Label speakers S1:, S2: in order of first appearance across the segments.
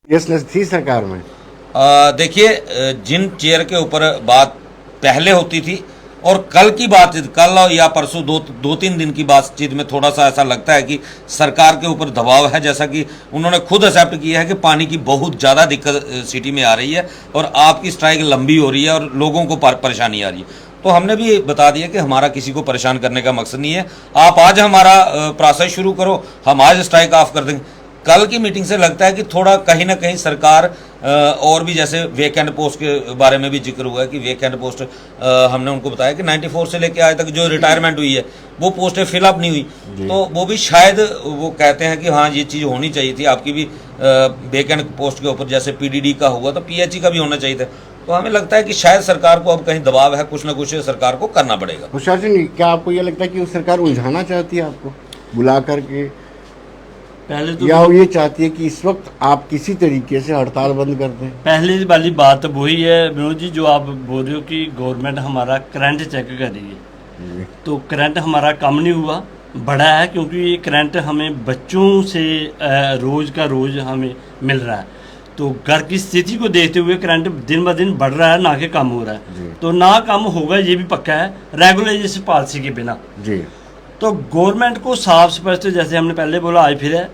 S1: Seriousness थी सरकार में?
S2: देखिए, जिन चेयर के ऊपर बात पहले होती थी और कल की बातचीत, कल या परसों दो तीन दिन की बातचीत में थोड़ा सा ऐसा लगता है कि सरकार के ऊपर दबाव है, जैसा कि उन्होंने खुद एक्सेप्ट किया है कि पानी की बहुत ज़्यादा दिक्कत सिटी में आ रही है और आपकी स्ट्राइक लंबी हो रही है और लोगों को परेशानी आ रही है। तो हमने भी बता दिया कि हमारा किसी को परेशान करने का मकसद नहीं है। आप आज हमारा प्रोसेस शुरू करो, हम आज स्ट्राइक ऑफ कर देंगे। कल की मीटिंग से लगता है कि थोड़ा कहीं ना कहीं सरकार और भी, जैसे वेकेंट पोस्ट के बारे में भी जिक्र हुआ है कि वेकेंट पोस्ट हमने उनको बताया कि 94 से लेकर आज तक जो रिटायरमेंट हुई है वो पोस्टें फिलअप नहीं हुई, तो वो भी शायद वो कहते हैं कि हाँ ये चीज़ होनी चाहिए थी, आपकी भी वेकेंट पोस्ट के ऊपर जैसे पीडीडी का हुआ तो पीएचई का भी होना चाहिए था। तो हमें लगता है कि शायद सरकार को अब कहीं दबाव है, कुछ ना कुछ सरकार को करना पड़ेगा।
S1: प्रशासन, क्या आपको यह लगता है कि सरकार उलझाना चाहती है आपको बुला करके,
S3: पहले तो
S1: या वो ये चाहती है कि इस वक्त आप किसी तरीके से हड़ताल बंद कर दें?
S3: पहले वाली बात वही है विनोद जी, जो आप बोल रहे हो कि गवर्नमेंट हमारा करंट चेक कर रही है, तो करंट हमारा कम नहीं हुआ, बढ़ा है, क्योंकि ये करंट हमें बच्चों से रोज़ का रोज़ हमें मिल रहा है। तो घर की स्थिति को देखते हुए करंट दिन ब दिन बढ़ रहा है, ना कि कम हो रहा है। तो ना कम होगा ये भी पक्का है रेगुलेशन पॉलिसी के बिना
S1: जी।
S3: तो गवर्नमेंट को साफ स्पष्ट, जैसे हमने पहले बोला आज फिर है,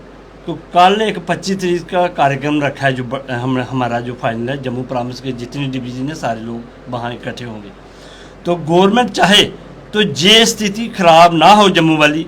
S3: तो कल एक 25 तारीख का कार्यक्रम रखा है जो हमारा जो फाइनल है, जम्मू प्रांत के जितनी डिवीजन है सारे लोग वहाँ इकट्ठे होंगे। तो गवर्नमेंट चाहे तो ये स्थिति खराब ना हो, जम्मू वाली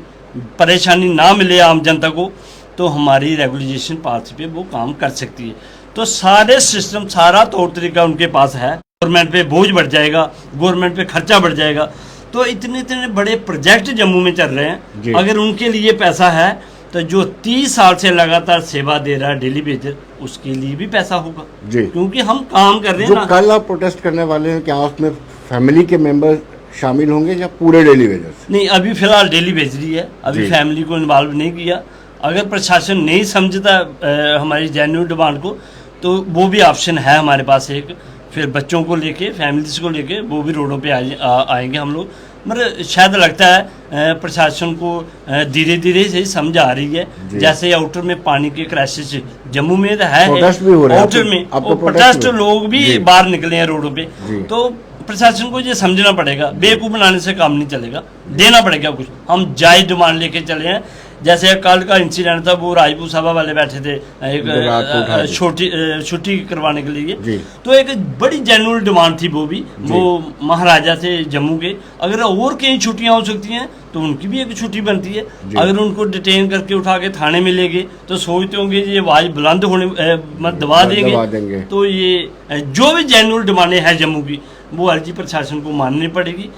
S3: परेशानी ना मिले आम जनता को, तो हमारी रेगुलेशन पॉलिसी पे वो काम कर सकती है। तो सारे सिस्टम, सारा तौर तरीका उनके पास है। गवर्नमेंट पे बोझ बढ़ जाएगा, गवर्नमेंट पे खर्चा बढ़ जाएगा। तो इतने इतने बड़े प्रोजेक्ट जम्मू में चल रहे हैं, अगर उनके लिए पैसा है तो जो 30 साल से लगातार सेवा दे रहा है डेली बेसिस, उसके लिए भी पैसा होगा जी, क्योंकि हम काम कर रहे हैं ना।
S1: कल आप प्रोटेस्ट करने वाले हैं, क्या उसमें फैमिली के मेंबर शामिल होंगे या पूरे डेली वेजर्स?
S3: नहीं, अभी फिलहाल डेली बेजरी है, अभी फैमिली को इन्वॉल्व नहीं किया। अगर प्रशासन नहीं समझता हमारी जेन्युइन डिमांड को, तो वो भी ऑप्शन है हमारे पास एक, फिर बच्चों को लेके, फैमिलीज को लेके वो भी रोडों पे आएंगे हम लोग। मतलब शायद लगता है प्रशासन को धीरे धीरे से समझ आ रही है, जैसे आउटर में पानी के क्राइसिस जम्मू में तो है, आउटर में प्रोटेस्ट लोग भी बाहर निकले हैं रोडों पे। तो प्रशासन को ये समझना पड़ेगा, बेवकूफ़ बनाने से काम नहीं चलेगा, देना पड़ेगा कुछ। हम जायज़ डिमांड लेके चले हैं, जैसे कल का इंसिडेंट था, वो राजपूत सभा वाले बैठे थे एक छुट्टी करवाने के लिए, तो एक बड़ी जेन्युइन डिमांड थी वो भी, वो महाराजा थे जम्मू के। अगर और कई छुट्टियां हो सकती हैं तो उनकी भी एक छुट्टी बनती है। अगर उनको डिटेन करके उठा के थाने में ले गए तो सोचते होंगे ये आवाज़ बुलंद होने दबा देंगे। तो ये जो भी जेन्युइन डिमांडें हैं जम्मू की, वो अर्जी प्रशासन को माननी पड़ेगी।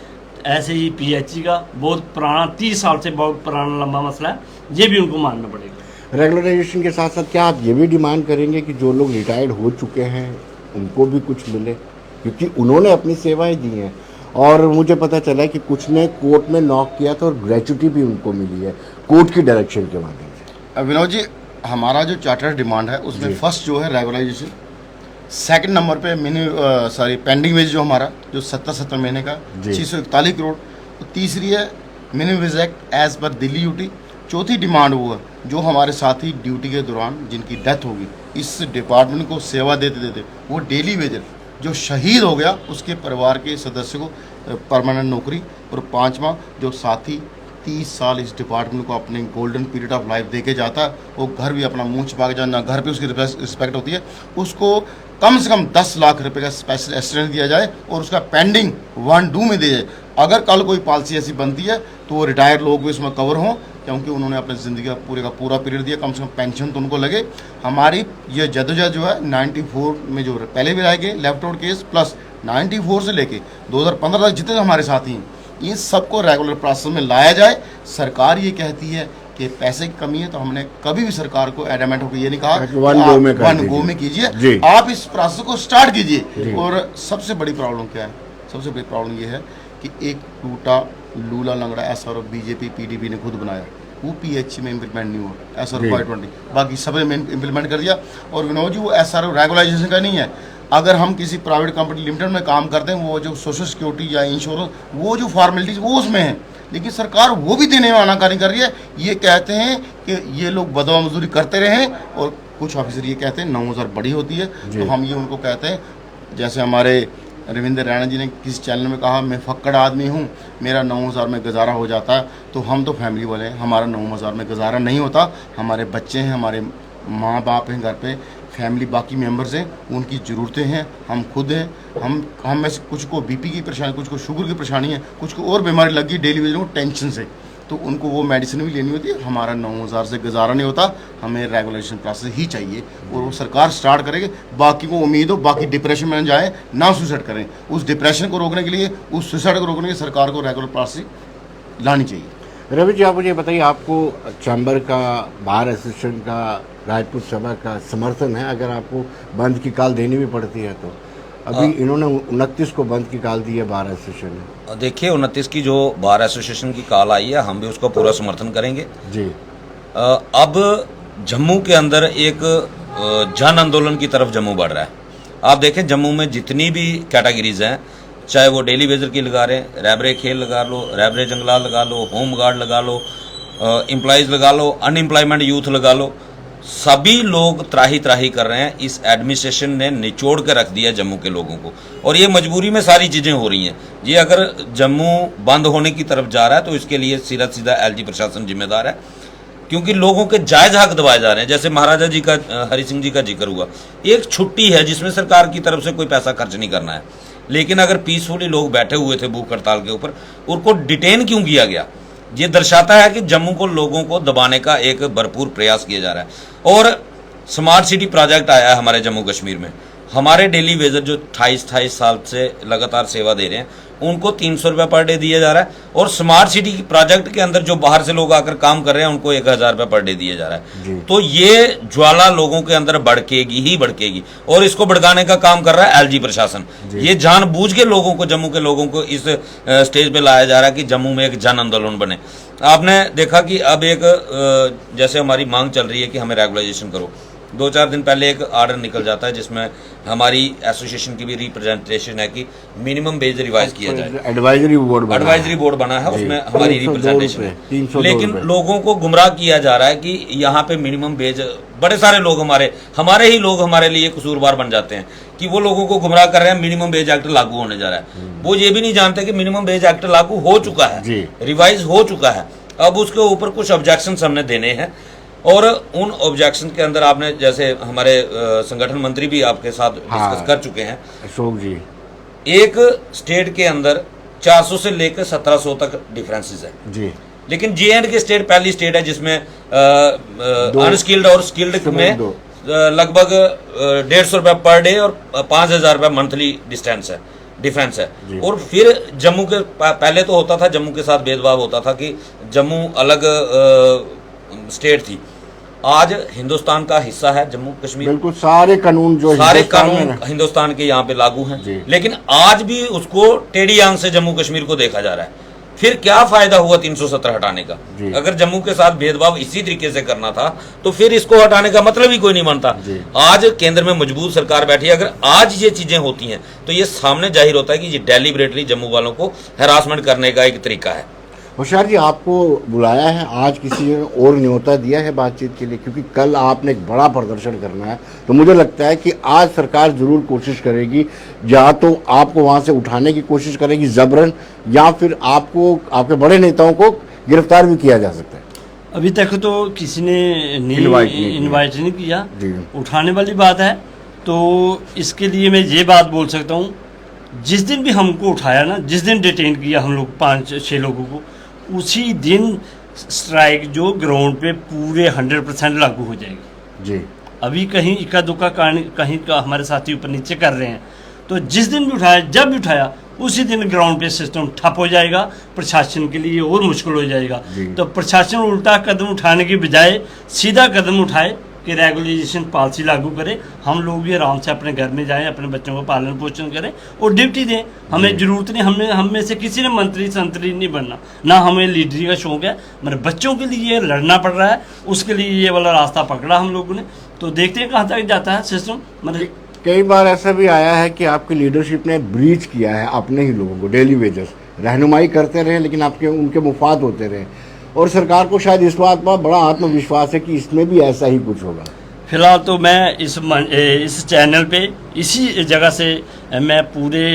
S3: ऐसे ही पीएचई का बहुत पुराना, 30 साल से बहुत पुराना लंबा मसला है, ये भी उनको मानना पड़ेगा।
S1: रेगुलराइजेशन के साथ साथ क्या आप ये भी डिमांड करेंगे कि जो लोग रिटायर्ड हो चुके हैं उनको भी कुछ मिले, क्योंकि उन्होंने अपनी सेवाएं दी हैं, और मुझे पता चला है कि कुछ ने कोर्ट में नॉक किया था और ग्रेच्युटी भी उनको मिली है कोर्ट की डायरेक्शन के माध्यम से।
S4: विनोद जी, हमारा जो चार्टर डिमांड है उसमें फर्स्ट जो है रेगुलराइजेशन, सेकंड नंबर पे पेंडिंग वेज जो हमारा जो 70 महीने का 641 करोड़, तो तीसरी है minimum wage act as per Delhi UT. चौथी डिमांड वो है जो हमारे साथी ड्यूटी के दौरान जिनकी डेथ होगी, इस डिपार्टमेंट को सेवा देते देते वो डेली वेजर जो शहीद हो गया उसके परिवार के सदस्य को परमानेंट नौकरी, और पाँचवा जो साथी 30 साल इस डिपार्टमेंट को अपने गोल्डन पीरियड ऑफ लाइफ देके जाता है, वो घर भी अपना मुँह छिपा के जाना, घर पे उसकी रिस्पेक्ट होती है, उसको कम से कम 10 लाख रुपए का स्पेशल असिस्टेंस दिया जाए और उसका पेंडिंग 1-2 में दिया जाए। अगर कल कोई पॉलिसी ऐसी बनती है तो वो रिटायर्ड लोग भी इसमें कवर हों, क्योंकि उन्होंने अपनी ज़िंदगी का पूरा पीरियड दिया, कम से कम पेंशन तो उनको लगे। हमारी ये जदोजहद जो है 94 में जो पहले भी रह गए लेफ्ट आउट केस, प्लस 94 से लेके 2015 तक जितने हमारे साथी हैं, इन सबको रेगुलर प्रोसेस में लाया जाए। सरकार ये कहती है कि पैसे की कमी है, तो हमने कभी भी सरकार को एडमेंट होकर ये नहीं कहा वन गो में कीजिए, आप इस प्रोसेस को स्टार्ट कीजिए। और सबसे बड़ी प्रॉब्लम क्या है? सबसे बड़ी प्रॉब्लम ये है कि एक टूटा लूला लंगड़ा एसआरओ बीजेपी पीडीपी ने खुद बनाया, वो पीएचई में इम्प्लीमेंट नहीं हुआ, एसआरओ 520 बाकी सब में इम्प्लीमेंट कर दिया। और विनोद जी, वो एसआरओ रेगुलाइजेशन का नहीं है। अगर हम किसी प्राइवेट कंपनी लिमिटेड में काम करते हैं, वो जो सोशल सिक्योरिटी या इंश्योरेंस, वो जो फॉर्मेलिटीज वो उसमें है, लेकिन सरकार वो भी देने में आनाकानी कर रही है। ये कहते हैं कि ये लोग बदवा मजदूरी करते रहें और कुछ ऑफिसर ये कहते हैं 9,000 बड़ी होती है, तो हम ये उनको कहते हैं, जैसे हमारे रविंद्र रैना जी ने किसी चैनल में कहा, मैं फक्कड़ आदमी हूँ, मेरा 9,000 में गुजारा हो जाता है। तो हम तो फैमिली वाले हैं, हमारा 9,000 में गुजारा नहीं होता। हमारे बच्चे हैं, हमारे माँ बाप हैं घर पे, फैमिली बाकी मेंबर्स हैं, उनकी ज़रूरतें हैं, हम खुद हैं। हम में से कुछ को बीपी की परेशानी, कुछ को शुगर की परेशानी है, कुछ को और बीमारी लगी डेली वेज को टेंशन से, तो उनको वो मेडिसिन भी लेनी होती है। हमारा 9,000 से गुजारा नहीं होता, हमें रेगुलेशन प्रोसेस ही चाहिए और वो सरकार स्टार्ट करेगी। बाकी को उम्मीद हो बाकी डिप्रेशन में जाए ना, सुसाइड करें। उस डिप्रेशन को रोकने के लिए, उस सुसाइड को रोकने के लिए सरकार को रेगुलर प्रोसेस लानी चाहिए।
S1: रवि जी, आप मुझे बताइए, आपको चैम्बर का, बार एसोसिएशन का, राजपूत सभा का समर्थन है अगर आपको बंद की कॉल देनी भी पड़ती है तो? अभी इन्होंने 29 को बंद की कॉल दी है बार एसोसिएशन ने।
S2: देखिए 29 की जो बार एसोसिएशन की कॉल आई है, हम भी उसका पूरा समर्थन करेंगे
S1: जी।
S2: अब जम्मू के अंदर एक जन आंदोलन की तरफ जम्मू बढ़ रहा है। आप देखें जम्मू में जितनी भी कैटेगरीज हैं, चाहे वो डेली वेजर की लगा रहे हैं, रैबरे खेल लगा लो, रैबरे जंगलात लगा लो, होम गार्ड लगा लो, एम्प्लॉयज़ लगा लो, अनएम्प्लॉयमेंट यूथ लगा लो, सभी लोग त्राही त्राही कर रहे हैं। इस एडमिनिस्ट्रेशन ने निचोड़ कर रख दिया जम्मू के लोगों को, और ये मजबूरी में सारी चीज़ें हो रही हैं। ये अगर जम्मू बंद होने की तरफ जा रहा है तो इसके लिए सीधा सीधा एलजी प्रशासन जिम्मेदार है, क्योंकि लोगों के जायज़ हक दबाए जा रहे हैं। जैसे महाराजा जी का, हरि सिंह जी का जिक्र हुआ, एक छुट्टी है जिसमें सरकार की तरफ से कोई पैसा खर्च नहीं करना है, लेकिन अगर पीसफुली लोग बैठे हुए थे भूख हड़ताल के ऊपर, उनको डिटेन क्यों किया गया? ये दर्शाता है कि जम्मू को लोगों को दबाने का एक भरपूर प्रयास किया जा रहा है। और स्मार्ट सिटी प्रोजेक्ट आया है हमारे जम्मू कश्मीर में, हमारे डेली वेजर जो 28 साल से लगातार सेवा दे रहे हैं उनको 300 रुपये पर डे दिया जा रहा है, और स्मार्ट सिटी प्रोजेक्ट के अंदर जो बाहर से लोग आकर काम कर रहे हैं उनको 1,000 रुपये पर डे दिया जा रहा है। तो ये ज्वाला लोगों के अंदर भड़केगी ही भड़केगी, और इसको भड़काने का काम कर रहा है एलजी प्रशासन। ये जानबूझ के लोगों को, जम्मू के लोगों को इस स्टेज पे लाया जा रहा है कि जम्मू में एक जन आंदोलन बने। आपने देखा कि अब एक जैसे हमारी मांग चल रही है कि हमें रेगुलाइजेशन करो, 2-4 दिन पहले एक आर्डर निकल जाता है जिसमें हमारी एसोसिएशन की भी रिप्रेजेंटेशन है कि मिनिमम वेज रिवाइज किया जाए।
S1: एडवाइजरी बोर्ड
S2: बना है, उसमें हमारी रिप्रेजेंटेशन है, लेकिन लोगों को गुमराह किया जा रहा है कि यहाँ पे मिनिमम वेज, बड़े सारे लोग हमारे ही लोग हमारे लिए कसूरवार बन जाते हैं कि वो लोगों को गुमराह कर रहे हैं। मिनिमम वेज एक्ट लागू होने जा रहा है, वो ये भी नहीं जानते कि मिनिमम वेज एक्ट लागू हो चुका है, रिवाइज हो चुका है। अब उसके ऊपर कुछ ऑब्जेक्शन हमने देने हैं, और उन ऑब्जेक्शन के अंदर आपने, जैसे हमारे संगठन मंत्री भी आपके साथ डिस्कस कर चुके हैं
S1: अशोक जी,
S2: एक स्टेट के अंदर 400 से लेकर 1700 तक डिफरेंसेस है जी, लेकिन जे.एंड. के स्टेट पहली स्टेट है जिसमें अनस्किल्ड और स्किल्ड में लगभग 150 रुपये पर डे और 5,000 रुपये मंथली डिफरेंस है। और फिर जम्मू के पहले तो होता था, जम्मू के साथ भेदभाव होता था कि जम्मू अलग स्टेट थी, आज हिंदुस्तान का हिस्सा है जम्मू कश्मीर।
S1: बिल्कुल सारे कानून
S2: हिंदुस्तान के यहाँ पे लागू हैं, लेकिन आज भी उसको टेढ़ी आंख से जम्मू कश्मीर को देखा जा रहा है। फिर क्या फायदा हुआ 370 हटाने का? अगर जम्मू के साथ भेदभाव इसी तरीके से करना था तो फिर इसको हटाने का मतलब ही कोई नहीं बनता। आज केंद्र में मजबूत सरकार बैठी है, अगर आज ये चीजें होती हैं तो ये सामने जाहिर होता है कि ये डेलिबरेटली जम्मू वालों को हैरासमेंट करने का एक तरीका है।
S1: होशियार जी, आपको बुलाया है आज, किसी ने और न्योता दिया है बातचीत के लिए? क्योंकि कल आपने एक बड़ा प्रदर्शन करना है, तो मुझे लगता है कि आज सरकार जरूर कोशिश करेगी, या तो आपको वहां से उठाने की कोशिश करेगी जबरन, या फिर आपको, आपके बड़े नेताओं को गिरफ्तार भी किया जा सकता है।
S3: अभी तक तो किसी ने इन्वाइट नहीं किया, उठाने वाली बात है। तो इसके लिए मैं ये बात बोल सकता हूँ, जिस दिन भी हमको उठाया ना, जिस दिन डिटेन किया हम लोग 5-6 लोगों को, उसी दिन स्ट्राइक जो ग्राउंड पे पूरे 100% लागू हो जाएगी जी। अभी कहीं इक्का दुक्का कहीं का हमारे साथी ऊपर नीचे कर रहे हैं, तो जिस दिन भी उठाया, जब भी उठाया, उसी दिन ग्राउंड पे सिस्टम ठप हो जाएगा, प्रशासन के लिए और मुश्किल हो जाएगा। तो प्रशासन उल्टा कदम उठाने के बजाय सीधा कदम उठाए कि रेगुलेशन पॉलिसी लागू करें, हम लोग भी आराम से अपने घर में जाएं, अपने बच्चों को पालन पोषण करें और ड्यूटी दें। हमें ज़रूरत नहीं, हम में से किसी ने मंत्री संतरी नहीं बनना, ना हमें लीडरी का शौक है। मेरे बच्चों के लिए लड़ना पड़ रहा है, उसके लिए ये वाला रास्ता पकड़ा हम लोगों ने। तो देखते हैं कहाँ तक जाता है सिस्टम। मतलब
S1: कई बार ऐसा भी आया है कि आपकी लीडरशिप ने ब्रीच किया है अपने ही लोगों को, डेली वेजर्स रहनुमाई करते रहे लेकिन आपके उनके मुफाद होते रहे, और सरकार को शायद इस बात पर बड़ा आत्मविश्वास है कि इसमें भी ऐसा ही कुछ होगा।
S3: फिलहाल तो मैं इस चैनल पे इसी जगह से मैं पूरे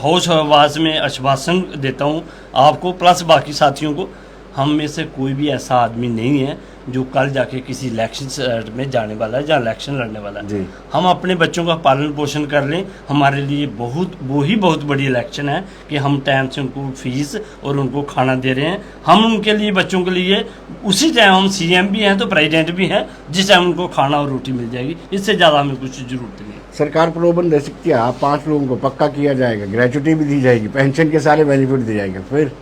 S3: होश और आवाज़ में आश्वासन देता हूँ आपको प्लस बाकी साथियों को, हम में से कोई भी ऐसा आदमी नहीं है जो कल जाके किसी इलेक्शन में जाने वाला है या इलेक्शन लड़ने वाला है। हम अपने बच्चों का पालन पोषण कर लें, हमारे लिए बहुत बड़ी इलेक्शन है कि हम टाइम से उनको फीस और उनको खाना दे रहे हैं। हम उनके लिए, बच्चों के लिए उसी टाइम हम सीएम भी हैं तो प्रेसिडेंट भी हैं, जिस टाइम उनको खाना और रोटी मिल जाएगी, इससे ज़्यादा हमें कुछ जरूरत नहीं।
S1: सरकार प्रलोभन दे सकती है, आप 5 लोगों को पक्का किया जाएगा, ग्रेचुटी भी दी जाएगी, पेंशन के सारे बेनिफिट दिए जाएंगे, फिर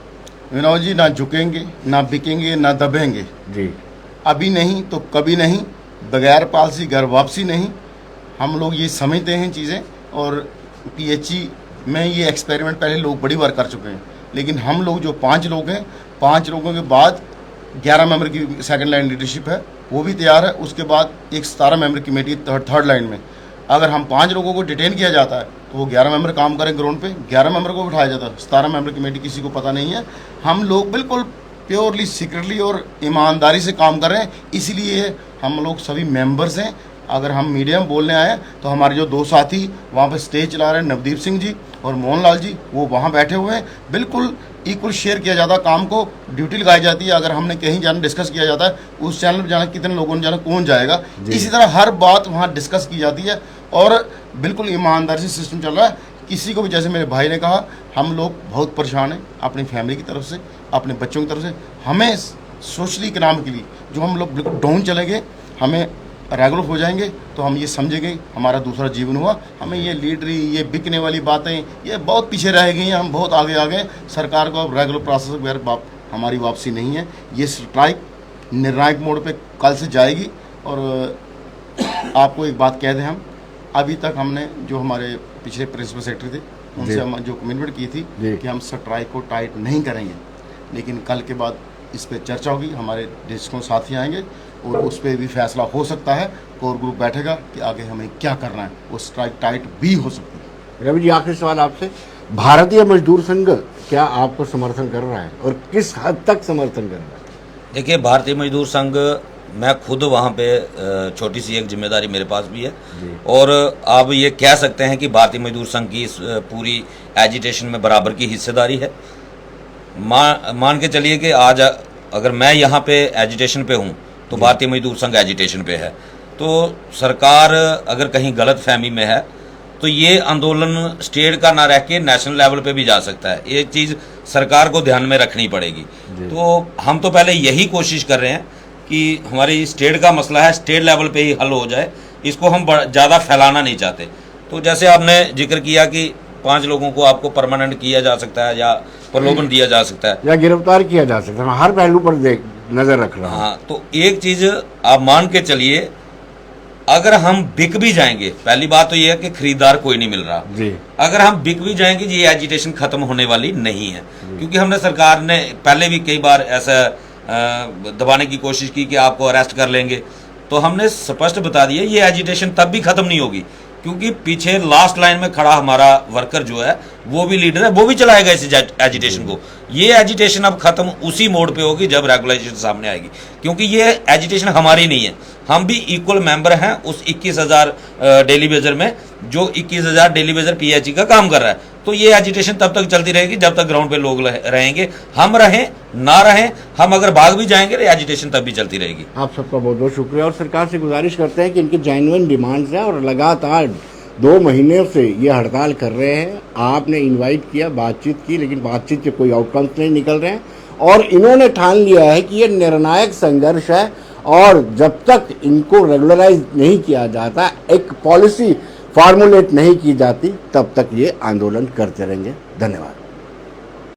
S4: विनोद जी ना झुकेंगे, ना बिकेंगे, ना दबेंगे
S1: जी।
S4: अभी नहीं तो कभी नहीं, बगैर पॉलिसी घर वापसी नहीं। हम लोग ये समझते हैं चीज़ें, और पीएचई में ये एक्सपेरिमेंट पहले लोग बड़ी बार कर चुके हैं, लेकिन हम लोग जो 5 लोग हैं, 5 लोगों के बाद 11 मेंबर की सेकंड लाइन लीडरशिप है, वो भी तैयार है। उसके बाद एक 17 मेंबर कमेटी थर्ड लाइन में। अगर हम 5 लोगों को डिटेन किया जाता है तो वो 11 मेंबर काम करें ग्राउंड पे, 11 मेंबर को बिठाया जाता है, 17 मेंबर कमेटी किसी को पता नहीं है। हम लोग बिल्कुल प्योरली सीक्रेटली और ईमानदारी से काम कर रहे हैं, इसीलिए हम लोग सभी मेंबर्स हैं। अगर हम मीडिया में बोलने आए तो हमारे जो 2 साथी वहाँ पे स्टेज चला रहे हैं, नवदीप सिंह जी और मोहन लाल जी, वो वहाँ बैठे हुए हैं। बिल्कुल इक्वल शेयर किया जाता है काम को, ड्यूटी लगाई जाती है। अगर हमने कहीं जाना डिस्कस किया जाता है, उस चैनल पर जाना, कितने लोगों ने जाना, कौन जाएगा, इसी तरह हर बात वहाँ डिस्कस की जाती है और बिल्कुल ईमानदारी से सिस्टम चल रहा है। किसी को भी, जैसे मेरे भाई ने कहा, हम लोग बहुत परेशान हैं अपनी फैमिली की तरफ से, अपने बच्चों की तरफ से। हमें सोशली इकनॉमिक के लिए जो हम लोग बिल्कुल डाउन चलेंगे, हमें रेगुलर हो जाएंगे तो हम ये समझेंगे हमारा दूसरा जीवन हुआ। हमें ये लीडरी, ये बिकने वाली बातें, ये बहुत पीछे रह गई हैं, हम बहुत आगे आ गए। सरकार को अब रेगुलर प्रोसेस वगैरह हमारी वापसी नहीं है। ये स्ट्राइक निर्णायक मोड पे कल से जाएगी। और आपको एक बात कह दें, हम अभी तक हमने जो हमारे पिछले प्रिंसिपल सेक्रेटरी थे उनसे हम जो कमिटमेंट की थी कि हम स्ट्राइक को टाइट नहीं करेंगे, लेकिन कल के बाद इस पर चर्चा होगी, हमारे डिस्को साथी आएंगे और उस पर भी फैसला हो सकता है। कोर ग्रुप बैठेगा कि आगे हमें क्या करना है, वो स्ट्राइक टाइट भी हो सकती है।
S1: रवि जी, आखिरी सवाल आपसे, भारतीय मजदूर संघ क्या आपको समर्थन कर रहा है और किस हद तक समर्थन कर रहा है?
S2: देखिए, भारतीय मजदूर संघ, मैं खुद वहाँ पे छोटी सी एक जिम्मेदारी मेरे पास भी है, और आप ये कह सकते हैं कि भारतीय मजदूर संघ की इस पूरी एजिटेशन में बराबर की हिस्सेदारी है। मान के चलिए कि आज अगर मैं यहाँ पे एजिटेशन पे हूँ तो भारतीय मजदूर संघ एजिटेशन पे है, तो सरकार अगर कहीं गलत फहमी में है तो ये आंदोलन स्टेट का ना रह के नेशनल लेवल पे भी जा सकता है। ये चीज़ सरकार को ध्यान में रखनी पड़ेगी। तो हम तो पहले यही कोशिश कर रहे हैं कि हमारी स्टेट का मसला है, स्टेट लेवल पे ही हल हो जाए, इसको हम ज़्यादा फैलाना नहीं चाहते। तो जैसे आपने जिक्र किया कि 5 लोगों को आपको परमानेंट किया जा सकता है या प्रलोभन दिया जा सकता है
S1: या गिरफ्तार किया जा सकता है, मैं हर पहलू पर नजर रख रहा हूँ।
S2: हाँ, तो एक चीज़ आप मान के चलिए, अगर हम बिक भी जाएंगे, पहली बात तो ये है कि खरीदार कोई नहीं मिल रहा जी। अगर हम बिक भी जाएंगे, ये एजिटेशन खत्म होने वाली नहीं है, क्योंकि हमने, सरकार ने पहले भी कई बार ऐसा दबाने की कोशिश की कि आपको अरेस्ट कर लेंगे, तो हमने स्पष्ट बता दिया ये एजिटेशन तब भी खत्म नहीं होगी, क्योंकि पीछे लास्ट लाइन में खड़ा हमारा वर्कर जो है, वो भी लीडर है, वो भी चलाएगा इस एजिटेशन को। ये एजिटेशन अब खत्म उसी मोड पे होगी जब रेगुलाइजेशन सामने आएगी, क्योंकि ये एजिटेशन हमारी नहीं है, हम भी इक्वल मेंबर हैं उस 21,000 डेली बेजर में, जो 21,000 डेली बेजर पीएचई का काम कर रहा है। तो ये एजिटेशन तब तक चलती रहेगी जब तक ग्राउंड पे लोग रहेंगे, हम रहें ना रहें, हम अगर भाग भी जाएंगे तो एजिटेशन तब भी चलती रहेगी।
S1: आप सबका बहुत बहुत शुक्रिया, और सरकार से गुजारिश करते हैं कि इनकी जेन्युइन डिमांड्स हैं और लगातार 2 महीने से ये हड़ताल कर रहे हैं। आपने इनवाइट किया, बातचीत की, लेकिन बातचीत के कोई आउटकम्स नहीं निकल रहे हैं, और इन्होंने ठान लिया है कि ये निर्णायक संघर्ष है, और जब तक इनको रेगुलराइज नहीं किया जाता, एक पॉलिसी फार्मुलेट नहीं की जाती, तब तक ये आंदोलन करते रहेंगे। धन्यवाद।